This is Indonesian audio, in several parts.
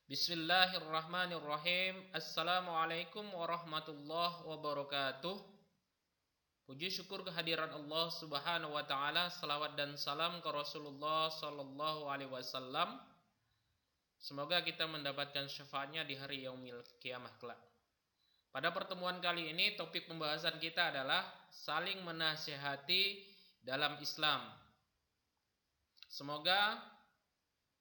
Bismillahirrahmanirrahim. Assalamualaikum warahmatullahi wabarakatuh. Puji syukur kehadiran Allah Subhanahu wa taala, salawat dan salam ke Rasulullah sallallahu alaihi wasallam. Semoga kita mendapatkan syafaatnya di hari yaumil kiamah kelak. Pada pertemuan kali ini topik pembahasan kita adalah saling menasihati dalam Islam. Semoga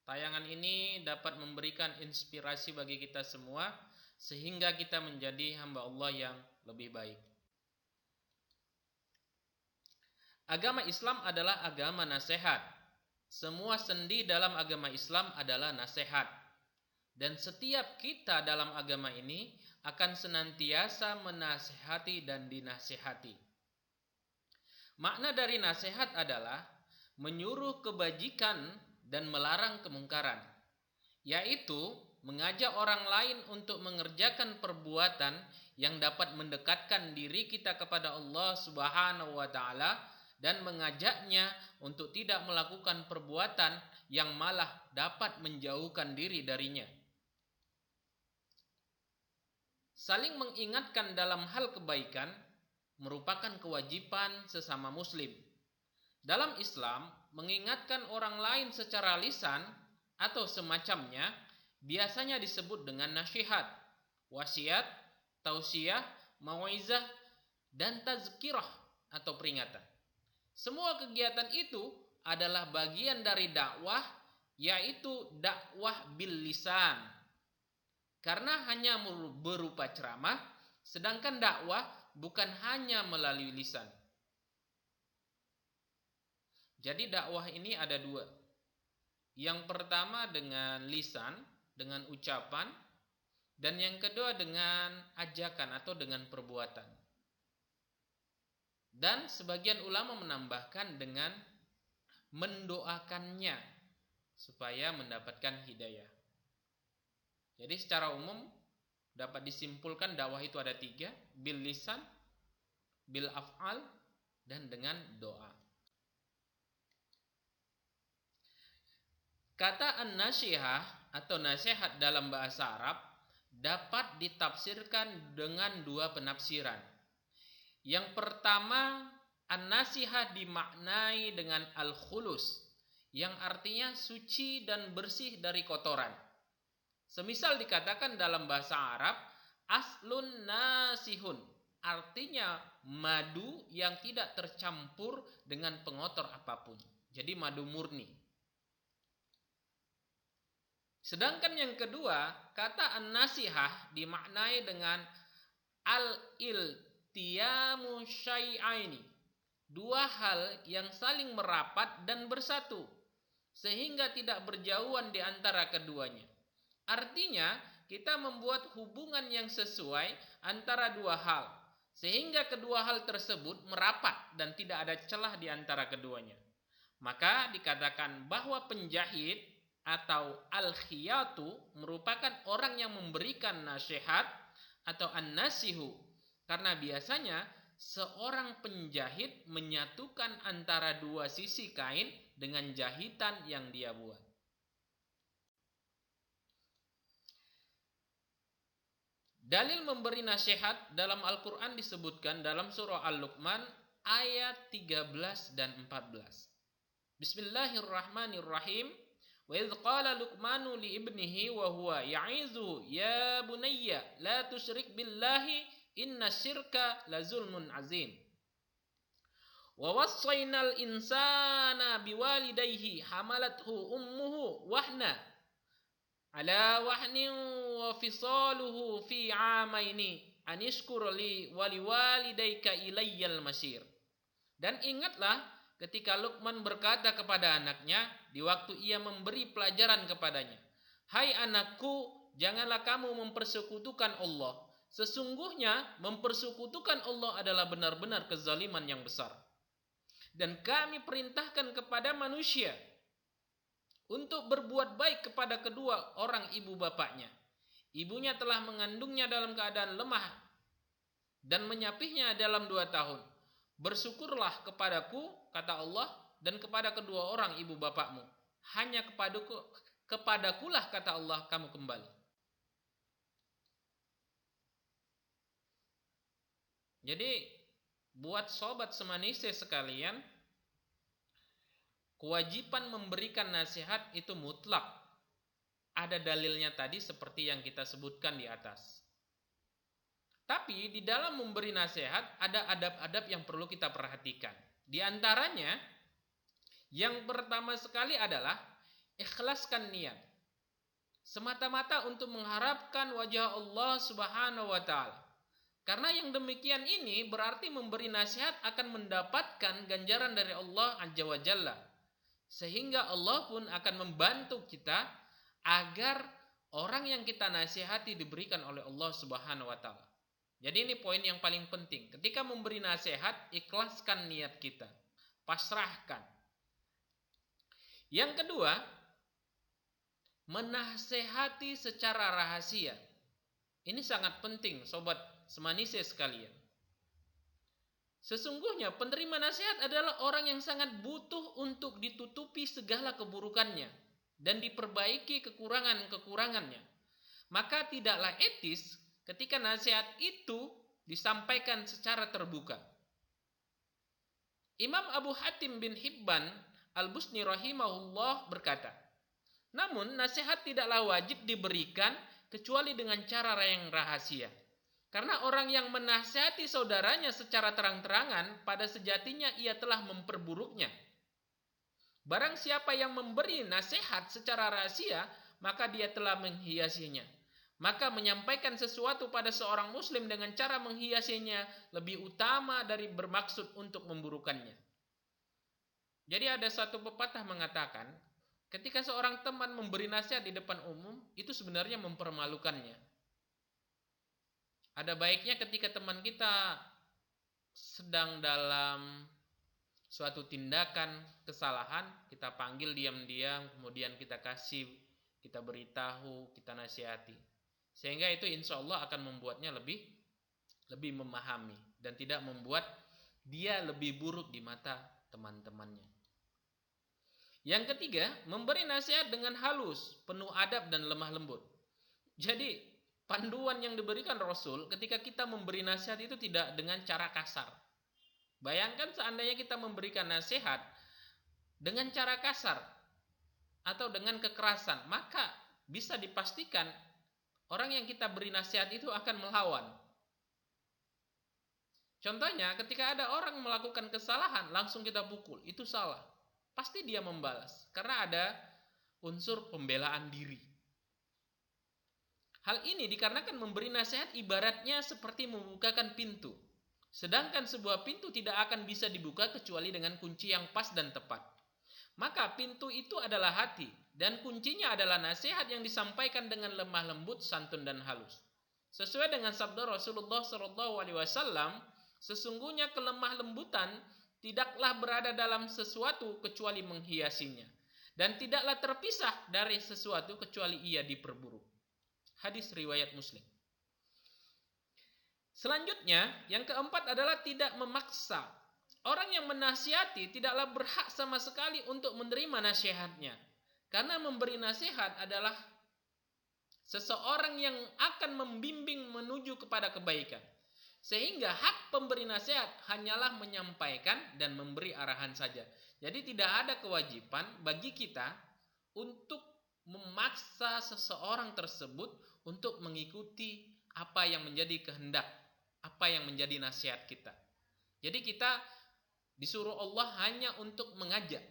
tayangan ini dapat memberikan inspirasi bagi kita semua sehingga kita menjadi hamba Allah yang lebih baik. Agama Islam adalah agama nasihat. Semua sendi dalam agama Islam adalah nasihat. Dan setiap kita dalam agama ini akan senantiasa menasihati dan dinasihati. Makna dari nasihat adalah menyuruh kebajikan dan melarang kemungkaran, yaitu mengajak orang lain untuk mengerjakan perbuatan yang dapat mendekatkan diri kita kepada Allah Subhanahu wa taala dan mengajaknya untuk tidak melakukan perbuatan yang malah dapat menjauhkan diri darinya. Saling mengingatkan dalam hal kebaikan merupakan kewajiban sesama muslim. Dalam Islam, mengingatkan orang lain secara lisan atau semacamnya biasanya disebut dengan nasihat, wasiat, tausiah, mauizah, dan tazkirah atau peringatan. Semua kegiatan itu adalah bagian dari dakwah, yaitu dakwah bil lisan. Karena hanya berupa ceramah, sedangkan dakwah bukan hanya melalui lisan. Jadi dakwah ini ada dua. Yang pertama dengan lisan, dengan ucapan, dan yang kedua dengan ajakan atau dengan perbuatan. Dan sebagian ulama menambahkan dengan mendoakannya supaya mendapatkan hidayah. Jadi secara umum dapat disimpulkan dakwah itu ada tiga: bil lisan, bil af'al, dan dengan doa. Kata an-nasihah atau nasihat dalam bahasa Arab dapat ditafsirkan dengan dua penafsiran. Yang pertama, an-nasihah dimaknai dengan al-khulus, yang artinya suci dan bersih dari kotoran. Semisal dikatakan dalam bahasa Arab, aslun nasihun, artinya madu yang tidak tercampur dengan pengotor apapun. Jadi madu murni. Sedangkan yang kedua, kata an-nasihah dimaknai dengan al-iltiyamu syai'aini, dua hal yang saling merapat dan bersatu sehingga tidak berjauhan di antara keduanya. Artinya, kita membuat hubungan yang sesuai antara dua hal sehingga kedua hal tersebut merapat dan tidak ada celah di antara keduanya. Maka dikatakan bahwa penjahit atau al-khiyatu merupakan orang yang memberikan nasihat atau an-nasihu, karena biasanya seorang penjahit menyatukan antara dua sisi kain dengan jahitan yang dia buat. Dalil memberi nasihat dalam Al-Quran disebutkan dalam surah Al-Luqman ayat 13 dan 14. Bismillahirrahmanirrahim. Wa idh qala Luqmanu li ibnihi wa huwa ya'izuhu ya bunayya la tusyrik billahi inna syirka la zulmun azim. Wa wassaynal insana biwalidayhi hamalathu ummuhu wahna ala wahnin wa fisaluhu fi 'amaini anishkur li wa liwalidayka ilayyal masir. Dan ingatlah ketika Luqman berkata kepada anaknya di waktu ia memberi pelajaran kepadanya, "Hai anakku, janganlah kamu mempersekutukan Allah. Sesungguhnya mempersekutukan Allah adalah benar-benar kezaliman yang besar. Dan kami perintahkan kepada manusia untuk berbuat baik kepada kedua orang ibu bapaknya. Ibunya telah mengandungnya dalam keadaan lemah dan menyapihnya dalam 2 tahun. Bersyukurlah kepadaku, kata Allah, dan kepada kedua orang ibu bapakmu. Hanya kepadaku kepadakulah kata Allah kamu kembali. Jadi buat sobat semanise sekalian, kewajiban memberikan nasihat itu mutlak. Ada dalilnya tadi seperti yang kita sebutkan di atas. Tapi di dalam memberi nasihat ada adab-adab yang perlu kita perhatikan. Di antaranya yang pertama sekali adalah ikhlaskan niat. Semata-mata untuk mengharapkan wajah Allah Subhanahu wa taala. Karena yang demikian ini berarti memberi nasihat akan mendapatkan ganjaran dari Allah Azza wa Jalla. Sehingga Allah pun akan membantu kita agar orang yang kita nasihati diberikan oleh Allah Subhanahu wa taala. Jadi ini poin yang paling penting. Ketika memberi nasihat, ikhlaskan niat kita. Pasrahkan. Yang kedua, menasehati secara rahasia. Ini sangat penting, sobat semanise sekalian. Sesungguhnya penerima nasihat adalah orang yang sangat butuh untuk ditutupi segala keburukannya dan diperbaiki kekurangan-kekurangannya. Maka tidaklah etis ketika nasihat itu disampaikan secara terbuka. Imam Abu Hatim bin Hibban Al-Busni rahimahullah berkata, namun nasihat tidaklah wajib diberikan kecuali dengan cara yang rahasia. Karena orang yang menasihati saudaranya secara terang-terangan pada sejatinya ia telah memperburuknya. Barang siapa yang memberi nasihat secara rahasia, maka dia telah menghiasinya. Maka menyampaikan sesuatu pada seorang muslim dengan cara menghiasinya lebih utama dari bermaksud untuk memburukannya. Jadi ada satu pepatah mengatakan, ketika seorang teman memberi nasihat di depan umum, itu sebenarnya mempermalukannya. Ada baiknya ketika teman kita sedang dalam suatu tindakan kesalahan, kita panggil diam-diam, kemudian kita beritahu, kita nasihati. Sehingga itu insya Allah akan membuatnya lebih memahami dan tidak membuat dia lebih buruk di mata teman-temannya. Yang ketiga, memberi nasihat dengan halus, penuh adab dan lemah lembut. Jadi, panduan yang diberikan Rasul ketika kita memberi nasihat itu tidak dengan cara kasar. Bayangkan seandainya kita memberikan nasihat dengan cara kasar atau dengan kekerasan, maka bisa dipastikan orang yang kita beri nasihat itu akan melawan. Contohnya, ketika ada orang melakukan kesalahan, langsung kita pukul. Itu salah. Pasti dia membalas. Karena ada unsur pembelaan diri. Hal ini dikarenakan memberi nasihat ibaratnya seperti membukakan pintu. Sedangkan sebuah pintu tidak akan bisa dibuka kecuali dengan kunci yang pas dan tepat. Maka pintu itu adalah hati. Dan kuncinya adalah nasihat yang disampaikan dengan lemah lembut, santun dan halus. Sesuai dengan sabda Rasulullah SAW, sesungguhnya kelemah lembutan tidaklah berada dalam sesuatu kecuali menghiasinya. Dan tidaklah terpisah dari sesuatu kecuali ia diperburuk. Hadis riwayat Muslim. Selanjutnya, yang keempat adalah tidak memaksa. Orang yang menasihati tidaklah berhak sama sekali untuk menerima nasihatnya. Karena memberi nasihat adalah seseorang yang akan membimbing menuju kepada kebaikan. Sehingga hak pemberi nasihat hanyalah menyampaikan dan memberi arahan saja. Jadi tidak ada kewajiban bagi kita untuk memaksa seseorang tersebut untuk mengikuti apa yang menjadi kehendak, apa yang menjadi nasihat kita. Jadi kita disuruh Allah hanya untuk mengajak.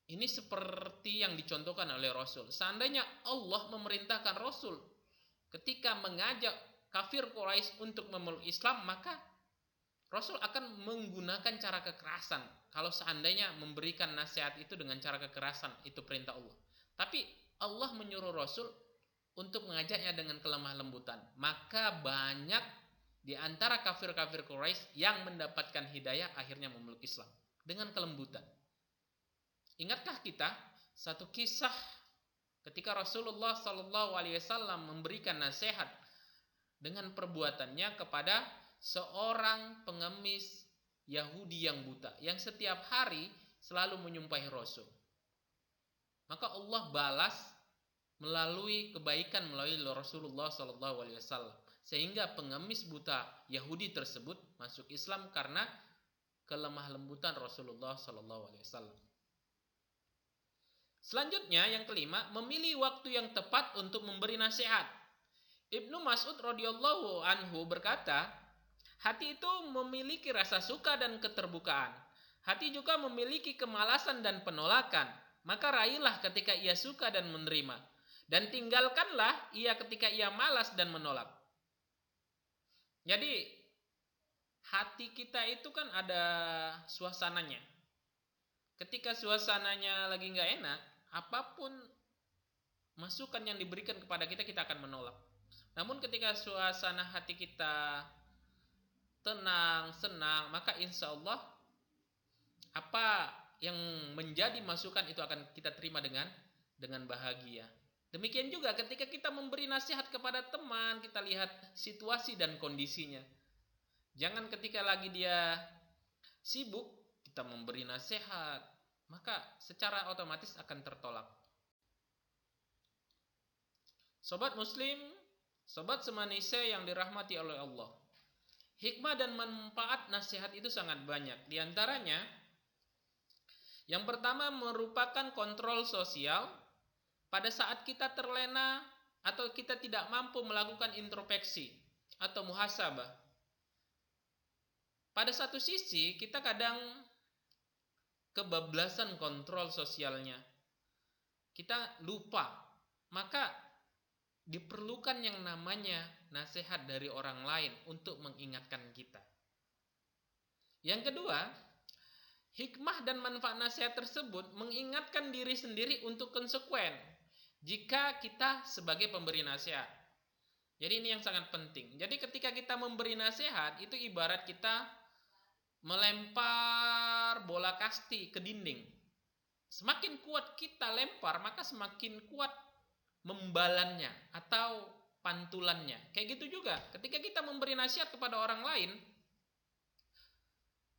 Ini seperti yang dicontohkan oleh Rasul. Seandainya Allah memerintahkan Rasul ketika mengajak kafir Quraisy untuk memeluk Islam, maka Rasul akan menggunakan cara kekerasan. Kalau seandainya memberikan nasihat itu dengan cara kekerasan, itu perintah Allah. Tapi Allah menyuruh Rasul untuk mengajaknya dengan kelemah lembutan. Maka banyak di antara kafir-kafir Quraisy yang mendapatkan hidayah akhirnya memeluk Islam dengan kelembutan. Ingatkah kita satu kisah ketika Rasulullah SAW memberikan nasihat dengan perbuatannya kepada seorang pengemis Yahudi yang buta, yang setiap hari selalu menyumpahi Rasul. maka Allah balas melalui kebaikan melalui Rasulullah SAW, sehingga pengemis buta Yahudi tersebut masuk Islam karena kelemah lembutan Rasulullah SAW. Selanjutnya yang kelima, memilih waktu yang tepat untuk memberi nasihat. Ibnu Mas'ud radhiyallahu anhu berkata, hati itu memiliki rasa suka dan keterbukaan. Hati juga memiliki kemalasan dan penolakan. Maka raihlah ketika ia suka dan menerima, dan tinggalkanlah ia ketika ia malas dan menolak. Jadi hati kita itu kan ada suasananya. Ketika suasananya lagi nggak enak, apapun masukan yang diberikan kepada kita, kita akan menolak. Namun ketika suasana hati kita tenang, senang, maka insya Allah apa yang menjadi masukan itu akan kita terima dengan bahagia. Demikian juga ketika kita memberi nasihat kepada teman, kita lihat situasi dan kondisinya. Jangan ketika lagi dia sibuk kita memberi nasihat, maka secara otomatis akan tertolak. Sobat muslim, sobat semanise yang dirahmati oleh Allah, hikmah dan manfaat nasihat itu sangat banyak. Di antaranya, yang pertama merupakan kontrol sosial pada saat kita terlena atau kita tidak mampu melakukan introspeksi atau muhasabah. Pada satu sisi kita kadang kebablasan kontrol sosialnya, kita lupa, maka diperlukan yang namanya nasihat dari orang lain untuk mengingatkan kita. Yang kedua, hikmah dan manfaat nasihat tersebut mengingatkan diri sendiri untuk konsekuen jika kita sebagai pemberi nasihat. Jadi ini yang sangat penting. Jadi ketika kita memberi nasihat, itu ibarat kita melempar bola kasti ke dinding. Semakin kuat kita lempar, maka semakin kuat membalannya atau pantulannya. Kayak gitu juga ketika kita memberi nasihat kepada orang lain,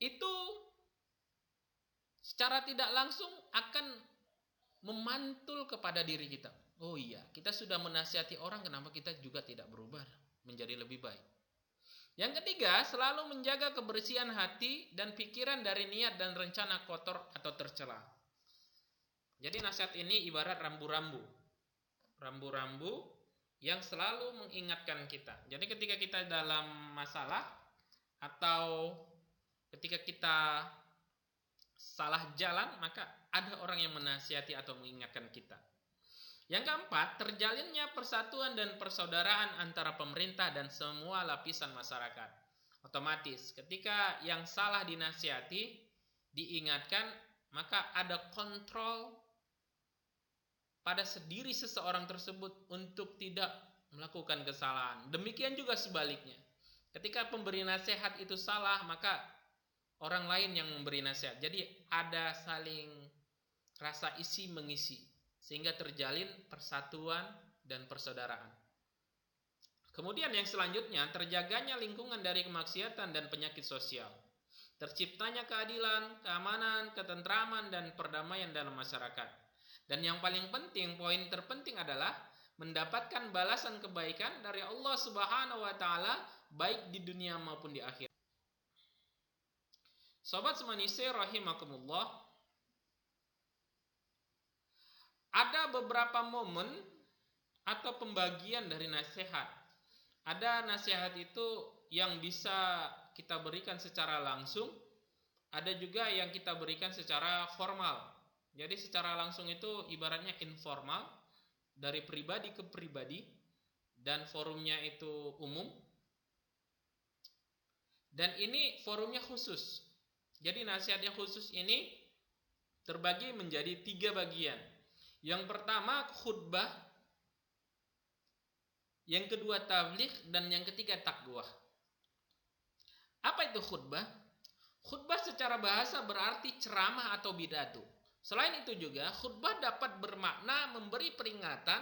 itu secara tidak langsung akan memantul kepada diri kita. Oh iya, kita sudah menasihati orang, kenapa kita juga tidak berubah menjadi lebih baik? Yang ketiga, selalu menjaga kebersihan hati dan pikiran dari niat dan rencana kotor atau tercela. Jadi nasihat ini ibarat rambu-rambu. Rambu-rambu yang selalu mengingatkan kita. Jadi ketika kita dalam masalah atau ketika kita salah jalan, maka ada orang yang menasihati atau mengingatkan kita. Yang keempat, terjalinnya persatuan dan persaudaraan antara pemerintah dan semua lapisan masyarakat. Otomatis ketika yang salah dinasihati, diingatkan, maka ada kontrol pada diri seseorang tersebut untuk tidak melakukan kesalahan. Demikian juga sebaliknya. Ketika pemberi nasihat itu salah, maka orang lain yang memberi nasihat. Jadi ada saling rasa isi mengisi, sehingga terjalin persatuan dan persaudaraan. Kemudian yang selanjutnya, terjaganya lingkungan dari kemaksiatan dan penyakit sosial. Terciptanya keadilan, keamanan, ketentraman, dan perdamaian dalam masyarakat. Dan yang paling penting, poin terpenting adalah mendapatkan balasan kebaikan dari Allah Subhanahu wa taala baik di dunia maupun di akhirat. Sobat semanise rahimakumullah, ada beberapa momen atau pembagian dari nasihat. Ada nasihat itu yang bisa kita berikan secara langsung, ada juga yang kita berikan secara formal. Jadi secara langsung itu ibaratnya informal, dari pribadi ke pribadi, dan forumnya itu umum. Dan ini forumnya khusus. Jadi nasihat yang khusus ini terbagi menjadi 3 bagian. Yang pertama khutbah, yang kedua tabligh, dan yang ketiga takwah. Apa itu khutbah? Khutbah secara bahasa berarti ceramah atau pidato. Selain itu juga khutbah dapat bermakna memberi peringatan,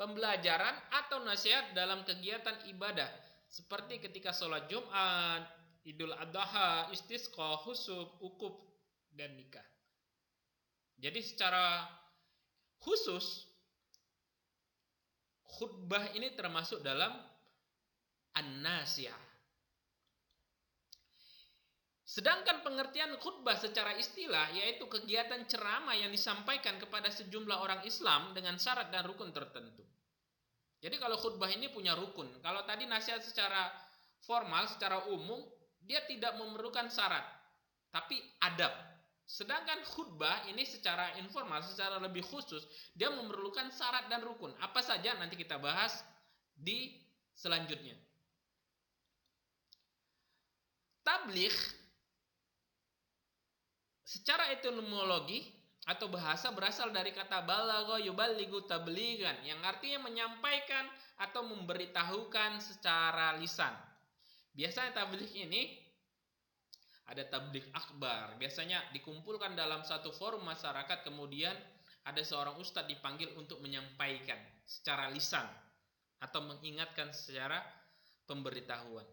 pembelajaran atau nasihat dalam kegiatan ibadah seperti ketika sholat Jumat, Idul Adha, istisqa, khusuf, ukuf, dan nikah. Jadi secara khusus, khutbah ini termasuk dalam an-nasihah. Sedangkan pengertian khutbah secara istilah yaitu kegiatan ceramah yang disampaikan kepada sejumlah orang Islam dengan syarat dan rukun tertentu. Jadi kalau khutbah ini punya rukun. Kalau tadi nasihat secara formal, secara umum, dia tidak memerlukan syarat, tapi adab. Sedangkan khutbah ini secara informal, secara lebih khusus, dia memerlukan syarat dan rukun. Apa saja nanti kita bahas di selanjutnya. Tabligh secara etimologi atau bahasa berasal dari kata balagha yuballighu tablighan yang artinya menyampaikan atau memberitahukan secara lisan. Biasanya tabligh ini ada tabligh akbar. Biasanya dikumpulkan dalam satu forum masyarakat, kemudian ada seorang ustadz dipanggil untuk menyampaikan secara lisan atau mengingatkan secara pemberitahuan.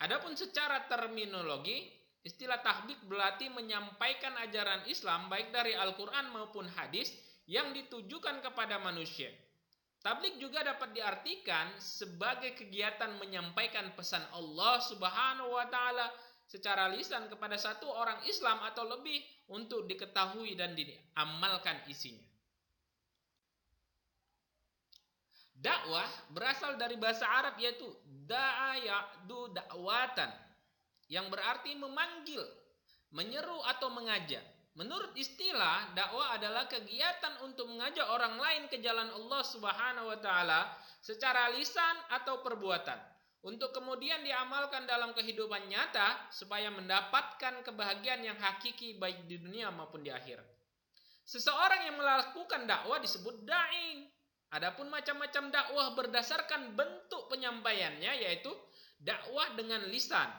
Adapun secara terminologi, istilah tabligh berarti menyampaikan ajaran Islam baik dari Al-Quran maupun hadis yang ditujukan kepada manusia. Tabligh juga dapat diartikan sebagai kegiatan menyampaikan pesan Allah Subhanahu wa taala secara lisan kepada satu orang Islam atau lebih untuk diketahui dan diamalkan isinya. Dakwah berasal dari bahasa Arab yaitu da'a ya'du da'watan, yang berarti memanggil, menyeru atau mengajak. Menurut istilah, dakwah adalah kegiatan untuk mengajak orang lain ke jalan Allah Subhanahu wa taala secara lisan atau perbuatan, untuk kemudian diamalkan dalam kehidupan nyata supaya mendapatkan kebahagiaan yang hakiki baik di dunia maupun di akhirat. Seseorang yang melakukan dakwah disebut dai. Adapun macam-macam dakwah berdasarkan bentuk penyampaiannya, yaitu dakwah dengan lisan.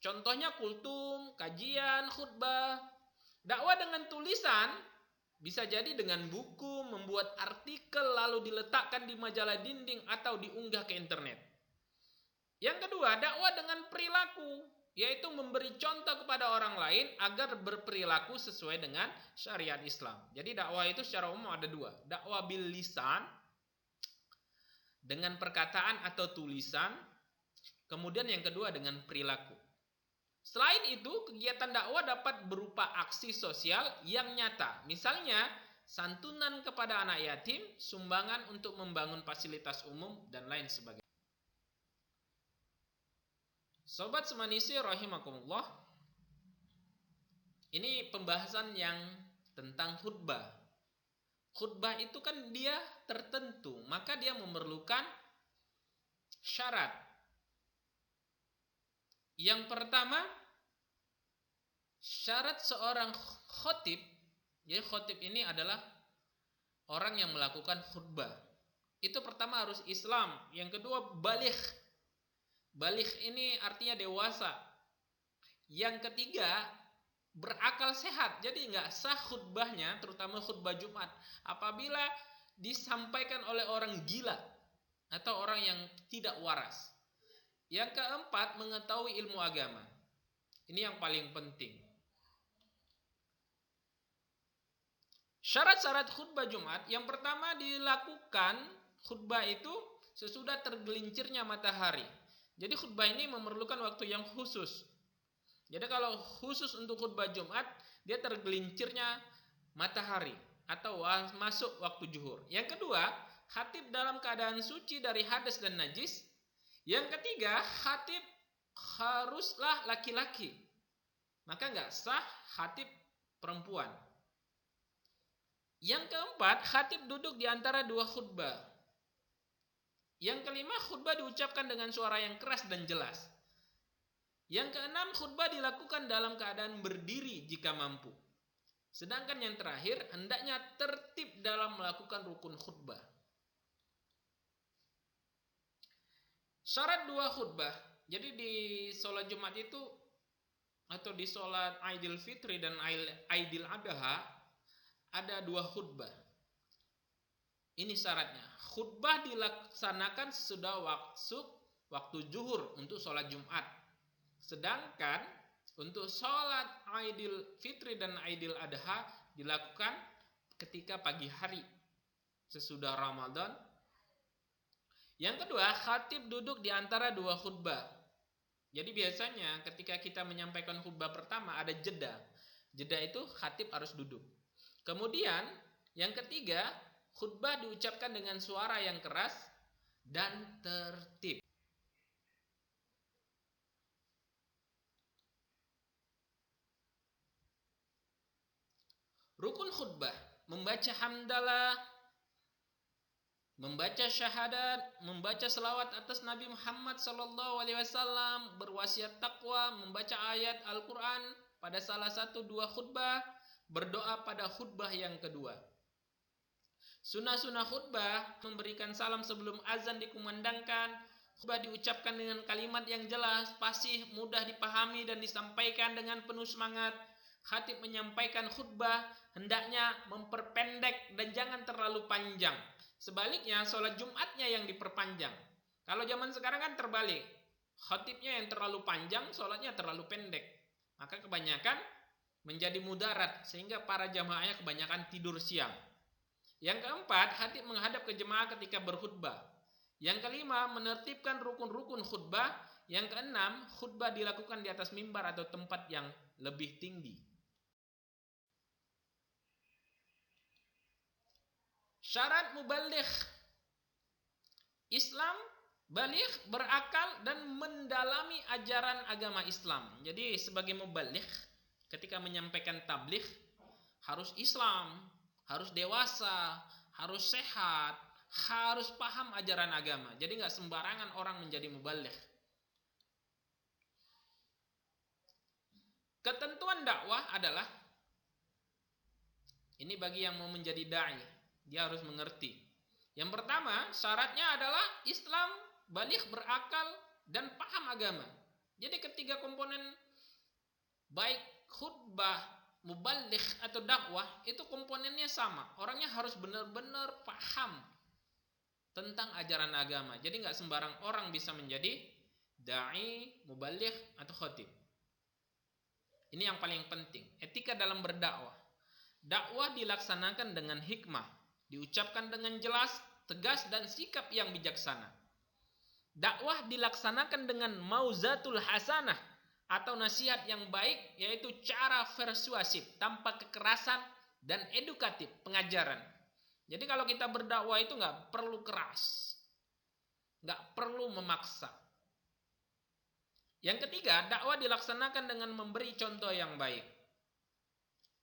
Contohnya kultum, kajian, khutbah. Dakwah dengan tulisan bisa jadi dengan buku, membuat artikel lalu diletakkan di majalah dinding atau diunggah ke internet. Yang kedua, dakwah dengan perilaku, yaitu memberi contoh kepada orang lain agar berperilaku sesuai dengan syariat Islam. Jadi dakwah itu secara umum ada dua. Dakwah bil lisan, dengan perkataan atau tulisan. Kemudian yang kedua dengan perilaku. Selain itu, kegiatan dakwah dapat berupa aksi sosial yang nyata. Misalnya, santunan kepada anak yatim, sumbangan untuk membangun fasilitas umum, dan lain sebagainya. Sobat Semanisi rahimakumullah, ini pembahasan yang tentang khutbah. Khutbah itu kan dia tertentu, maka dia memerlukan syarat. Yang pertama, syarat seorang khotib. Jadi khotib ini adalah orang yang melakukan khutbah. Itu pertama harus Islam. Yang kedua, baligh. Baligh ini artinya dewasa. Yang ketiga, berakal sehat. Jadi nggak sah khutbahnya, terutama khutbah Jumat, apabila disampaikan oleh orang gila atau orang yang tidak waras. Yang keempat, mengetahui ilmu agama. Ini yang paling penting. Syarat-syarat khutbah Jumat, yang pertama dilakukan khutbah itu sesudah tergelincirnya matahari. Jadi khutbah ini memerlukan waktu yang khusus. Jadi kalau khusus untuk khutbah Jumat, dia tergelincirnya matahari atau masuk waktu zuhur. Yang kedua, khatib dalam keadaan suci dari hadas dan najis. Yang ketiga, khatib haruslah laki-laki. Maka nggak sah khatib perempuan. Yang keempat, khatib duduk di antara dua khutbah. Yang kelima, khutbah diucapkan dengan suara yang keras dan jelas. Yang keenam, khutbah dilakukan dalam keadaan berdiri jika mampu. Sedangkan yang terakhir, hendaknya tertib dalam melakukan rukun khutbah. Syarat dua khutbah. Jadi di sholat Jumat itu atau di sholat Aidil Fitri dan Aidil Adha ada dua khutbah. Ini syaratnya. Khutbah dilaksanakan sesudah waktu zuhur untuk sholat Jumat. Sedangkan untuk sholat Aidil Fitri dan Aidil Adha dilakukan ketika pagi hari sesudah Ramadan. Yang kedua, khatib duduk di antara dua khutbah. Jadi biasanya ketika kita menyampaikan khutbah pertama ada jeda. Jeda itu khatib harus duduk. Kemudian yang ketiga, khutbah diucapkan dengan suara yang keras dan tertib. Rukun khutbah, membaca hamdalah, membaca syahadat, membaca selawat atas Nabi Muhammad SAW, berwasiat takwa, membaca ayat Al-Quran pada salah satu dua khutbah, berdoa pada khutbah yang kedua. Sunnah-sunnah khutbah, memberikan salam sebelum azan dikumandangkan, khutbah diucapkan dengan kalimat yang jelas, fasih, mudah dipahami dan disampaikan dengan penuh semangat. Khatib menyampaikan khutbah hendaknya memperpendek dan jangan terlalu panjang. Sebaliknya, sholat Jumatnya yang diperpanjang. Kalau zaman sekarang kan terbalik. Khatibnya yang terlalu panjang, sholatnya terlalu pendek. Maka kebanyakan menjadi mudarat, sehingga para jamaahnya kebanyakan tidur siang. Yang keempat, khatib menghadap ke jemaah ketika berkhutbah. Yang kelima, menertibkan rukun-rukun khutbah. Yang keenam, khutbah dilakukan di atas mimbar atau tempat yang lebih tinggi. Syarat mubaligh. Islam baligh, berakal dan mendalami ajaran agama Islam. Jadi sebagai mubaligh ketika menyampaikan tabligh harus Islam, harus dewasa, harus sehat, harus paham ajaran agama. Jadi nggak sembarangan orang menjadi mubaligh. Ketentuan dakwah adalah ini bagi yang mau menjadi dai. Dia harus mengerti. Yang pertama, syaratnya adalah Islam, baligh, berakal, dan paham agama. Jadi ketiga komponen baik khutbah, mubaligh atau dakwah itu komponennya sama. Orangnya harus benar-benar paham tentang ajaran agama. Jadi nggak sembarang orang bisa menjadi dai, mubaligh atau khatib. Ini yang paling penting. Etika dalam berdakwah. Dakwah dilaksanakan dengan hikmah. Diucapkan dengan jelas, tegas, dan sikap yang bijaksana. Dakwah dilaksanakan dengan mauzatul hasanah atau nasihat yang baik, yaitu cara persuasif tanpa kekerasan dan edukatif, pengajaran. Jadi kalau kita berdakwah itu nggak perlu keras, nggak perlu memaksa. Yang ketiga, dakwah dilaksanakan dengan memberi contoh yang baik.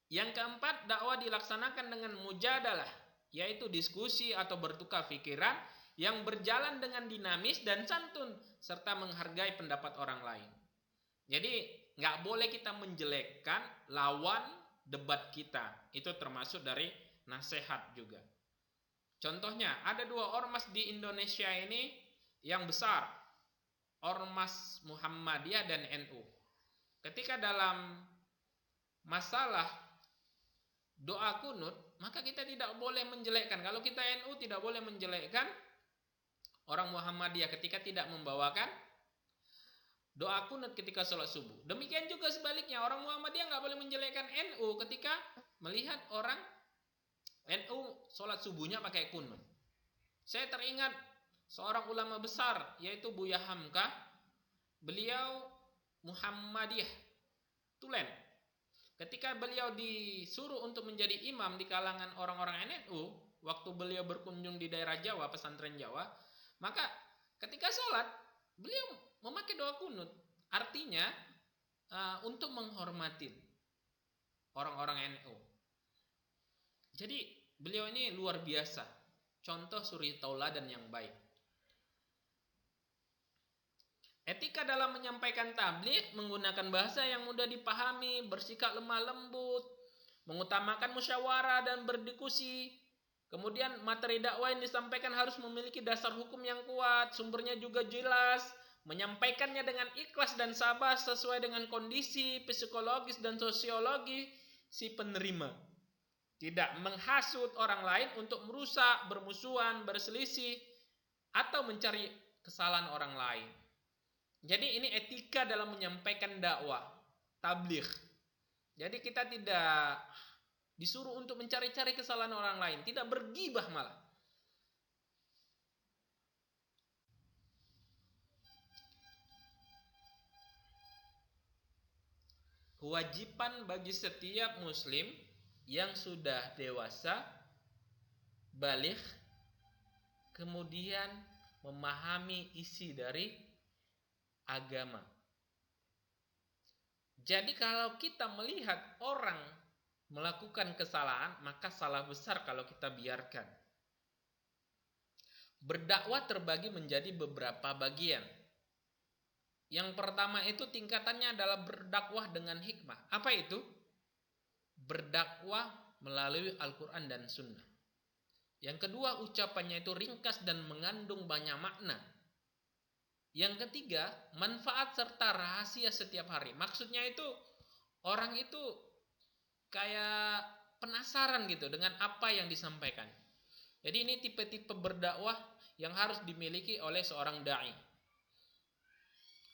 Yang keempat, dakwah dilaksanakan dengan mujadalah, yaitu diskusi atau bertukar pikiran yang berjalan dengan dinamis dan santun, serta menghargai pendapat orang lain. Jadi, nggak boleh kita menjelekkan lawan debat kita. Itu termasuk dari nasihat juga. Contohnya, ada dua ormas di Indonesia ini yang besar. Ormas Muhammadiyah dan NU. Ketika dalam masalah doa kunut, maka kita tidak boleh menjelekkan. Kalau kita NU tidak boleh menjelekkan orang Muhammadiyah ketika tidak membawakan doa kunut ketika sholat subuh. Demikian juga sebaliknya, orang Muhammadiyah nggak boleh menjelekkan NU ketika melihat orang NU sholat subuhnya pakai kunut. Saya teringat seorang ulama besar yaitu Buya Hamka. Beliau Muhammadiyah Tulen. Ketika beliau disuruh untuk menjadi imam di kalangan orang-orang NU, waktu beliau berkunjung di daerah Jawa, pesantren Jawa, maka ketika sholat, beliau memakai doa kunut. Artinya, untuk menghormati orang-orang NU. Jadi, beliau ini luar biasa. Contoh suri tauladan yang baik. Etika dalam menyampaikan tabligh, menggunakan bahasa yang mudah dipahami, bersikap lemah lembut, mengutamakan musyawarah dan berdiskusi. Kemudian materi dakwah yang disampaikan harus memiliki dasar hukum yang kuat, sumbernya juga jelas, menyampaikannya dengan ikhlas dan sabar sesuai dengan kondisi psikologis dan sosiologi si penerima. Tidak menghasut orang lain untuk merusak, bermusuhan, berselisih, atau mencari kesalahan orang lain. Jadi ini etika dalam menyampaikan dakwah, tabligh. Jadi kita tidak Disuruh untuk mencari-cari kesalahan orang lain, tidak bergibah malah. Kewajiban bagi setiap muslim yang sudah dewasa, baligh, kemudian memahami isi dari agama. Jadi kalau kita melihat orang melakukan kesalahan, maka salah besar kalau kita biarkan. Berdakwah terbagi menjadi beberapa bagian. Yang pertama itu tingkatannya adalah berdakwah dengan hikmah. Apa itu? Berdakwah melalui Al-Quran dan Sunnah. Yang kedua, ucapannya itu ringkas dan mengandung banyak makna. Yang ketiga, manfaat serta rahasia setiap hari. Maksudnya itu orang itu kayak penasaran gitu dengan apa yang disampaikan. Jadi ini tipe-tipe berdakwah yang harus dimiliki oleh seorang dai.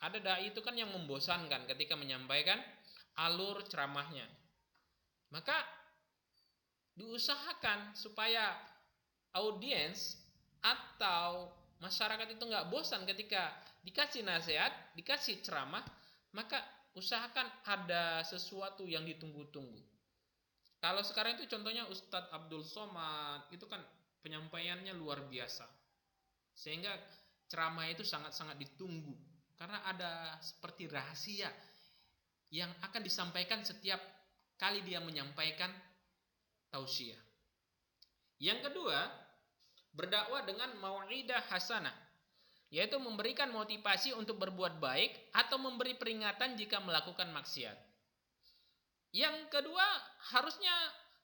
Ada dai itu kan yang membosankan ketika menyampaikan alur ceramahnya. Maka diusahakan supaya audiens atau masyarakat itu nggak bosan ketika dikasih nasihat, dikasih ceramah, maka usahakan ada sesuatu yang ditunggu-tunggu. Kalau sekarang itu contohnya Ustadz Abdul Somad, itu kan penyampaiannya luar biasa. Sehingga ceramah itu sangat-sangat ditunggu. Karena ada seperti rahasia yang akan disampaikan setiap kali dia menyampaikan tausiah. Yang kedua, berdakwah dengan mau'idah hasanah, yaitu memberikan motivasi untuk berbuat baik atau memberi peringatan jika melakukan maksiat. Yang kedua, harusnya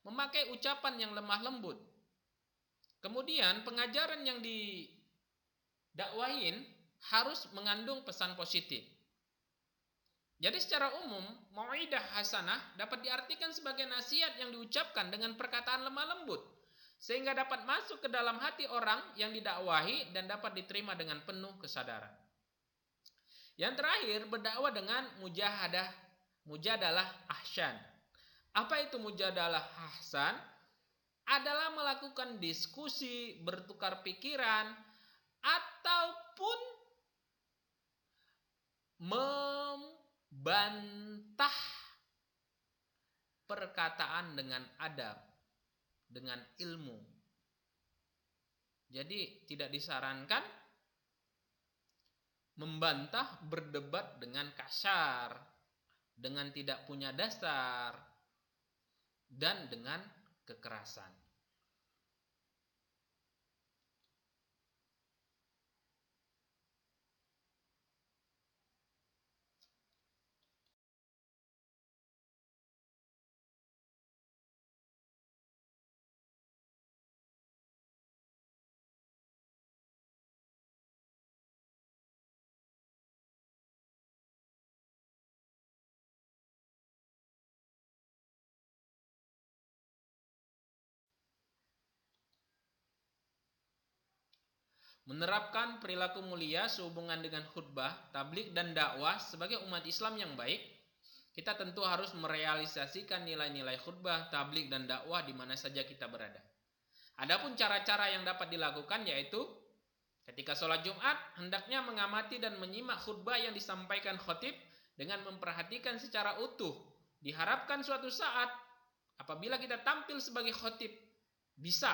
memakai ucapan yang lemah lembut. Kemudian pengajaran yang didakwain harus mengandung pesan positif. Jadi secara umum, mau'idah hasanah dapat diartikan sebagai nasihat yang diucapkan dengan perkataan lemah lembut, sehingga dapat masuk ke dalam hati orang yang didakwahi dan dapat diterima dengan penuh kesadaran. Yang terakhir, berdakwah dengan mujadalah ahsan. Apa itu mujadalah ahsan? Adalah melakukan diskusi, bertukar pikiran, ataupun membantah perkataan dengan adab, dengan ilmu. Jadi tidak disarankan membantah, berdebat dengan kasar, dengan tidak punya dasar, dan dengan kekerasan. Menerapkan perilaku mulia sehubungan dengan khutbah, tabligh dan dakwah sebagai umat Islam yang baik, kita tentu harus merealisasikan nilai-nilai khutbah, tabligh dan dakwah di mana saja kita berada. Adapun cara-cara yang dapat dilakukan yaitu ketika sholat Jumat, hendaknya mengamati dan menyimak khutbah yang disampaikan khatib dengan memperhatikan secara utuh. Diharapkan suatu saat apabila kita tampil sebagai khatib bisa.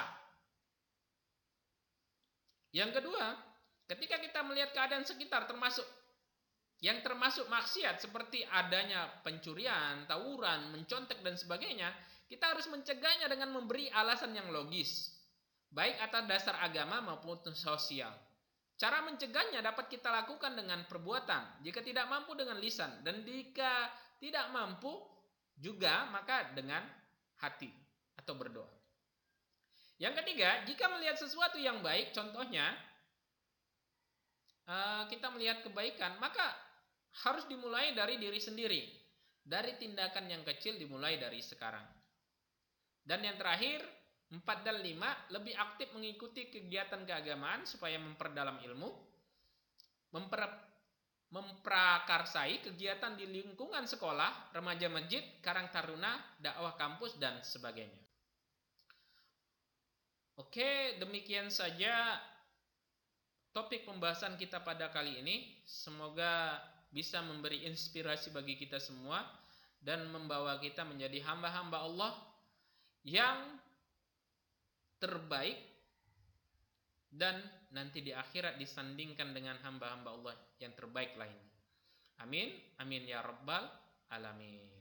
Yang kedua, ketika kita melihat keadaan sekitar termasuk maksiat seperti adanya pencurian, tawuran, mencontek dan sebagainya, kita harus mencegahnya dengan memberi alasan yang logis, baik atas dasar agama maupun sosial. Cara mencegahnya dapat kita lakukan dengan perbuatan, jika tidak mampu dengan lisan, dan jika tidak mampu juga maka dengan hati atau berdoa. Yang ketiga, jika melihat sesuatu yang baik, contohnya kita melihat kebaikan, maka harus dimulai dari diri sendiri. Dari tindakan yang kecil dimulai dari sekarang. Dan yang terakhir, 4 dan 5, lebih aktif mengikuti kegiatan keagamaan supaya memperdalam ilmu, memprakarsai kegiatan di lingkungan sekolah, remaja masjid, karang taruna, dakwah kampus, dan sebagainya. Oke, demikian saja topik pembahasan kita pada kali ini. Semoga bisa memberi inspirasi bagi kita semua dan membawa kita menjadi hamba-hamba Allah yang terbaik dan nanti di akhirat disandingkan dengan hamba-hamba Allah yang terbaik lainnya. Amin, amin ya rabbal alamin.